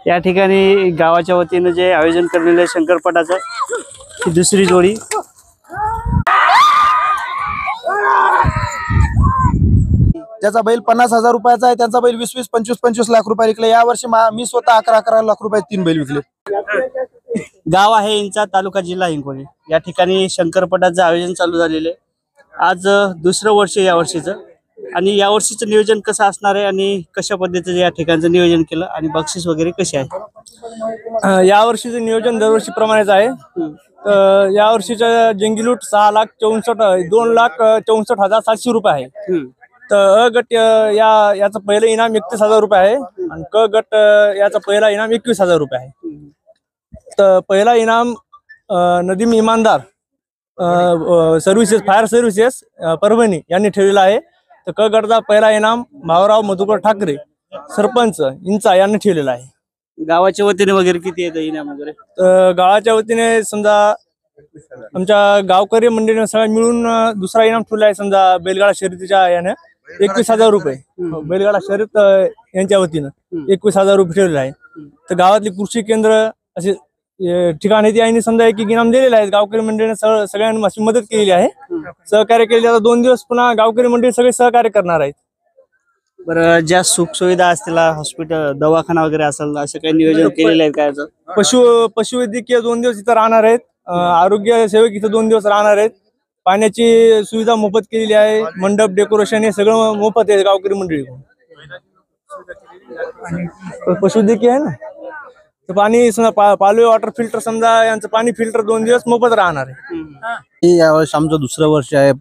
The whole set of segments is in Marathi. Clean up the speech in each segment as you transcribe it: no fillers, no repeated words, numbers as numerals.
या ठिकाणी गावाच्या वतीने जे आयोजन करलेले शंकरपटाचं ही दुसरी जोडी त्याचा बैल 50,000 रुपयाचा आहे, त्यांचा बैल 20-20, 25-25 लाख रुपये विकले। या वर्षी मी स्वतः 11-11 लाख रुपये 3 बैल विकले। गाव आहे इंचा, तालुका जिल्हा हिंगोली। या ठिकाणी शंकरपटाचं आयोजन चालू झालेले आज दुसरं वर्ष या वर्षीचं, आणि या वर्षीचं नियोजन कसं असणार आहे आणि कशा पद्धतीचं या ठिकाणचं नियोजन केलं आणि बक्षीस वगैरे कसे आहे? या वर्षीचं नियोजन दरवर्षी प्रमाणेच आहे। तर या वर्षीचं जंगी लूट 2,64,700 रुपये आहे। तर अ गट याचं पहिलं इनाम 31,000 रुपये आहे आणि क गट याचा पहिला इनाम 21,000 रुपये आहे। तर पहिला इनाम नदीम इमानदार सर्व्हिसेस, फायर सर्व्हिसेस परभणी यांनी ठेवलेला आहे। तर क गटचा पहिला इनाम भाऊराव मधुकर ठाकरे सरपंच इंचा यांनी ठेवलेला आहे। गावाच्या वतीने वगैरे किती येतं इनाम वगैरे? तर गावाच्या वतीने समजा आमच्या गावकरी मंडळीने सगळं मिळून दुसरा इनाम ठेवला आहे। समजा बैलगाडा शर्यतीच्या याने 21,000 रुपये, बैलगाडा शर्यत यांच्या वतीनं 21,000 रुपये ठेवलेला आहे। तर गावातली कृषी केंद्र असे ठिकाणी यांनी समजा एक इनाम दिलेले आहेत। गावकरी मंडळीने सगळ्यांना अशी मदत केलेली आहे, सहकार्य केले। आता 2 दिवस पुन्हा गावकरी मंडळी सगळे सहकार्य करणार आहेत। बरं, ज्या सुख सुविधा असतील, हॉस्पिटल, दवाखाना वगैरे असेल, असं काही नियोजन केलेलं आहे काय? पशुवैद्यकीय 2 दिवस इथं राहणार आहेत, आरोग्य सेवक इथं 2 दिवस राहणार आहेत, पाण्याची सुविधा मोफत केलेली आहे, मंडप डेकोरेशन हे सगळं मोफत आहे गावकरी मंडळी। पशुवैद्यकीय आहे ना, तर पाणी समजा पालवे वॉटर फिल्टर, समजा यांचं पाणी फिल्टर 2 दिवस मोफत राहणार आहे। यावर्षी आमचं दुसरं वर्ष आहे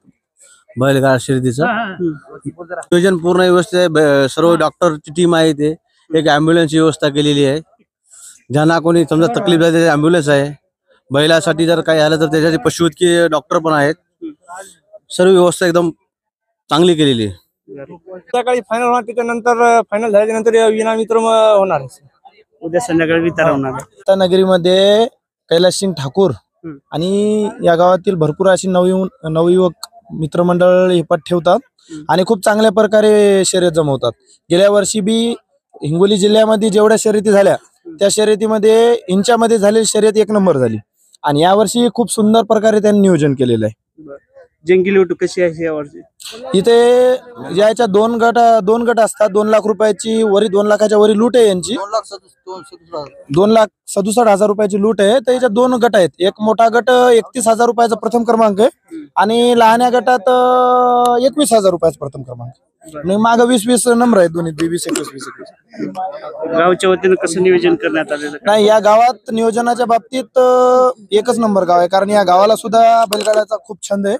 बैलगाडा शर्यतीचं। नियोजन पूर्ण व्यवस्थित आहे, सर्व डॉक्टरची टीम आहे, ते एक ॲम्ब्युलन्सची व्यवस्था केलेली आहे। ज्यांना कोणी समजा तकलीफ झाली त्याची ॲम्ब्युलन्स आहे, बैलासाठी जर काही झालं तर त्याच्यासाठी पशुवैद्यकीय डॉक्टर पण आहेत। सर्व व्यवस्था एकदम चांगली केलेली आहे। सकाळी फायनल होणार, त्याच्यानंतर फायनल झाल्यानंतर इनाम वितरण होणार आहे। उद्या संध्याकाळी वितरण होणार आहे। नगरीमध्ये कैलाससिंग ठाकूर आणि या गावातील भरपूर अशी नवयुवक मित्रमंडळ हे पट ठेवतात आणि खूप चांगल्या प्रकारे शर्यत जमवतात। गेल्या वर्षी बी हिंगोली जिल्ह्यामध्ये जेवढ्या शर्यती झाल्या त्या शर्यतीमध्ये इंचामध्ये झालेली शर्यत 1 नंबर झाली, आणि यावर्षी खूप सुंदर प्रकारे त्यांनी नियोजन केलेलं आहे। जंगी लूट कशी आहे यावर्षी? इथे याच्या 2 गट असतात। 2 लाख रुपयाची वरी, 2 लाखाच्या वरी लूट आहे यांची। 2,67,000 रुपयाची लूट आहे। तर याच्यात 2 गट आहेत। एक मोठा गट 31,000 रुपयाचा प्रथम क्रमांक आहे आणि लहान्या गटात 21,000 रुपयाचा प्रथम क्रमांक, आणि मागे 20-20 नंबर आहेत, दोन्ही 20-21-21। गावच्या वतीने कसं नियोजन करण्यात आलेलं? नाही, या गावात नियोजनाच्या बाबतीत एकच नंबर गाव आहे, कारण या गावाला सुद्धा बैलगाड्याचा खूप छंद आहे।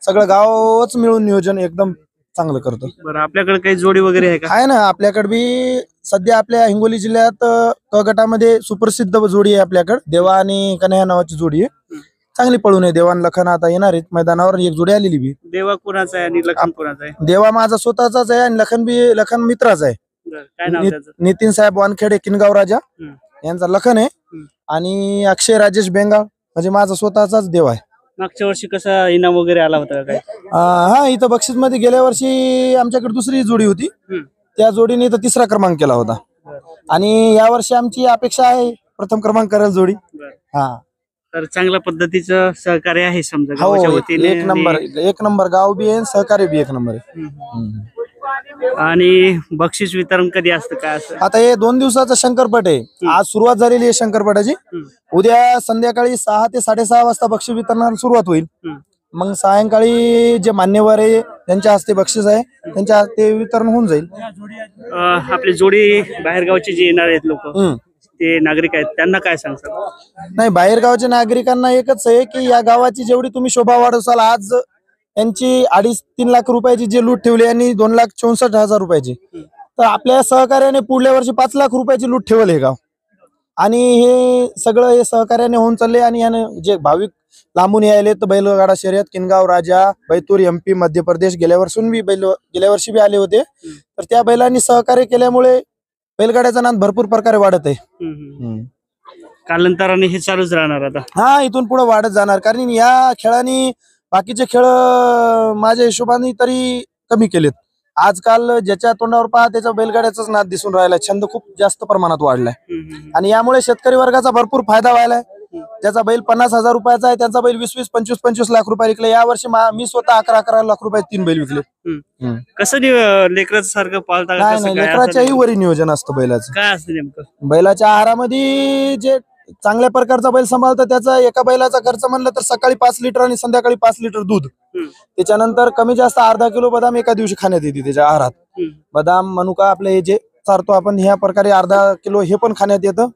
सगळं गावच मिळून नियोजन एकदम चांगलं करतो। बरं, आपल्याकडे काही जोडी वगैरे आहे का? आहे ना, आपल्याकडे बी सध्या आपल्या हिंगोली जिल्ह्यात क गटामध्ये सुप्रसिद्ध जोडी आहे आपल्याकडे, देवा आणि कन्हैया नावाची जोडी आहे, चांगली पळून आहे। देवा आणि लखन आता येणार आहेत मैदानावर, एक जोडी आलेली बी। देवा कोणाचा आहे आणि लखन कोणाचा आहे? देवा माझा स्वतःचाच आहे आणि लखन मित्राचा आहे। काय नाव त्याचं? नितीन साहेब वानखेडे, किनगाव राजा यांचा लखन आहे, आणि अक्षय राजेश बेंगाळ म्हणजे माझा स्वतःचाच देव आहे। मागच्या वर्षी कसा इनाम वगैरे आला होता काय? हा, इथं बक्षीस मध्ये गेल्या वर्षी आमच्याकडे दुसरी जोडी होती, त्या जोडीने इथं 3रा क्रमांक केला होता, आणि या वर्षी आमची अपेक्षा आहे प्रथम क्रमांक करेल जोडी। हा, तर चांगल्या पद्धतीचं सहकार्य आहे समजा गावाच्या वतीने। एक नंबर गाव बी आहे, सहकार्य बी 1 नंबर आहे। आणि बक्षीस वितरण कधी असतं काय असतं? आता हे 2 दिवसाचा शंकरपट आहे, आज सुरुवात झालेली आहे शंकरपटाची। उद्या संध्याकाळी 6 ते 6:30 वाजता बक्षीस वितरणाला सुरुवात होईल। मग सायंकाळी जे मान्यवर आहे त्यांच्या हस्ते बक्षीस आहे, त्यांच्या हस्ते वितरण होऊन जाईल। आपली जोडी बाहेरगावचे जे येणार आहेत लोक, ते नागरिक आहेत, त्यांना काय सांगतात? नाही, बाहेरगावच्या नागरिकांना एकच आहे की या गावाची जेवढी तुम्ही शोभा वाढवसाल, आज यांची 2.5-3 लाख रुपयाची जे लूट ठेवली आणि 2,64,000 रुपयाची, तर आपल्या सहकार्याने पुढल्या वर्षी 5 लाख रुपयाची लूट ठेवल हे गाव, आणि हे सगळं हे सहकार्याने होऊन चालले। आणि याने जे भाविक लांबून यायले तर बैलगाडा शर्यत, किनगाव राजा, बैतूर MP मध्य प्रदेश गेल्या वर्षी बी आले होते, तर त्या बैलांनी सहकार्य केल्यामुळे बैलगाड्याचा नाद भरपूर प्रकारे वाढत आहे। कालांतराने हे चालूच राहणार आता? हा, इथून पुढे वाढत जाणार, कारण या खेळाने बाकीचे खेळ माझ्या हिशोबाने तरी कमी केलेत। आजकाल ज्याच्या तोंडावर पहा त्याच्या बैलगाड्याचाच नाद दिसून राहिला. छंद खूप जास्त प्रमाणात वाढलाय आणि यामुळे शेतकरी वर्गाचा भरपूर फायदा व्हायलाय. ज्याचा बैल 50,000 रुपयाचा आहे त्यांचा बैल 20-20, 25-25 लाख रुपये विकले. या वर्षी मी स्वतः 11-11 लाख रुपये 3 बैल विकले. कसं लेकराचं सारखं पाळता का? नाही कसं नाही, काय लेकराच्याही असं वरी नियोजन असतं बैलाचं. काय असतं नेमकं? बैलाच्या आहारामध्ये जे चांगल्या प्रकारचा बैल सांभाळतं त्याचा एका बैलाचा खर्च म्हणलं तर सकाळी 5 लिटर आणि संध्याकाळी 5 लिटर दूध. त्याच्यानंतर कमी जास्त अर्धा किलो बदाम एका दिवशी खाण्यात येते त्याच्या आहारात. बदाम मनुका आपले हे जे चारतो आपण ह्या प्रकारे अर्धा किलो हे पण खाण्यात येतं.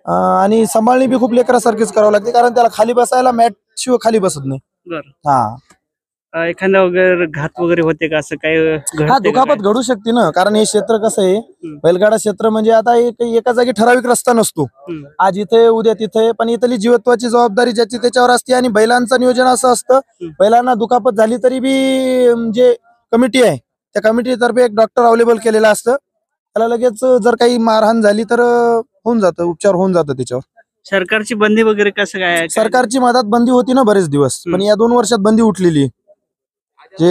आणि सांभाळणी बी खूप लेकरासारखीच करावं लागते कारण त्याला खाली बसायला मॅट शिवाय खाली बसत नाही. बरं. हा एखादा वगैरे घात वगैरे होते का असं काय घडते हा का दुखापत काय? घडू शकते ना कारण हे क्षेत्र कसं आहे बैलगाडा क्षेत्र म्हणजे आता एका जागी ठराविक रस्ता नसतो. आज इथे उद्या तिथे पण इथली जीवत्वाची जबाबदारी ज्याची त्याच्यावर असते आणि बैलांचं नियोजन असं असतं बैलांना दुखापत झाली तरी बी जे कमिटी आहे त्या कमिटीतर्फे एक डॉक्टर अवेलेबल केलेला असतं. त्याला लगेच जर काही मारहाण झाली तर होऊन जातं उपचार होऊन जातं त्याच्यावर. सरकारची बंदी वगैरे कसं काय आहे? सरकारची मदत बंदी होती ना बरेच दिवस पण या 2 वर्षात बंदी उठलेली. जे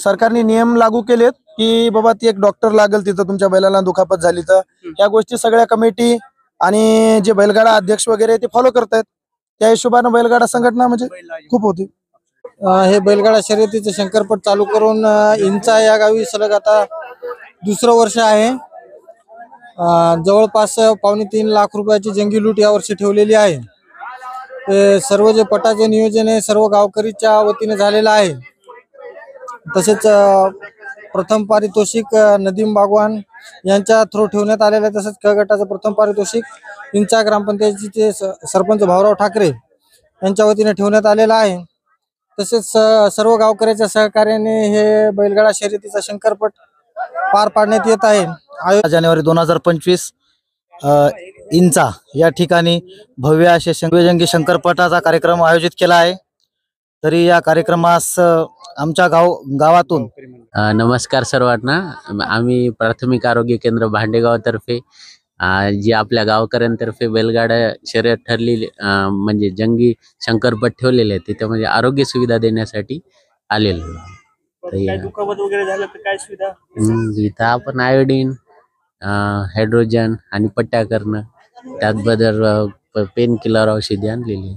सरकारने नियम लागू केलेत की बाबा ती एक डॉक्टर लागेल तिथं तुमच्या बैलाला दुखापत झाली तर या गोष्टी सगळ्या कमिटी आणि जे बैलगाडा अध्यक्ष वगैरे ते फॉलो करतायत. त्या हिशोबाने बैलगाडा संघटना म्हणजे खूप होती. हे बैलगाडा शर्यतीचे शंकरपट चालू करून इंचा या गावी सलग आता दुसरं वर्ष आहे. जवळपास 2.25 लाख रुपयाची जंगी लूट या वर्षी ठेवलेली आहे. ते सर्व जे पटाचे नियोजन आहे सर्व गावकरीच्या वतीने झालेलं आहे. तसेच प्रथम पारितोषिक नदीम बागवान यांच्या थ्रू ठेवण्यात आलेलं आहे. तसेच क गटाचं प्रथम पारितोषिक इंचा ग्रामपंचायतीचे सरपंच भाऊराव ठाकरे यांच्या वतीने ठेवण्यात आलेलं आहे. तसेच सर्व गावकऱ्याच्या सहकार्याने हे बैलगाडा शर्यतीचा शंकरपट पार पाडण्यात येत आहे. जानेवारी 2025 इंचा या ठिकाणी भव्य असे जंगी शंकरपटाचा कार्यक्रम आयोजित केला आहे. तरी या कार्यक्रमास आमच्या गावातून नमस्कार सर्वांना. आम्ही प्राथमिक आरोग्य केंद्र भांडेगावतर्फे जी आपल्या गावकऱ्यांतर्फे बैलगाडा शर्यत ठरलेली म्हणजे जंगी शंकरपट ठेवलेले आहेत त्याच्यामध्ये आरोग्य सुविधा देण्यासाठी आलेलो. काय दुखापत वगैरे झालं तर काय सुविधा? इथं आपण आयोडीन हायड्रोजन आणि पट्ट्या करणं त्याचबरोबर पेन किलर औषधी आणलेली.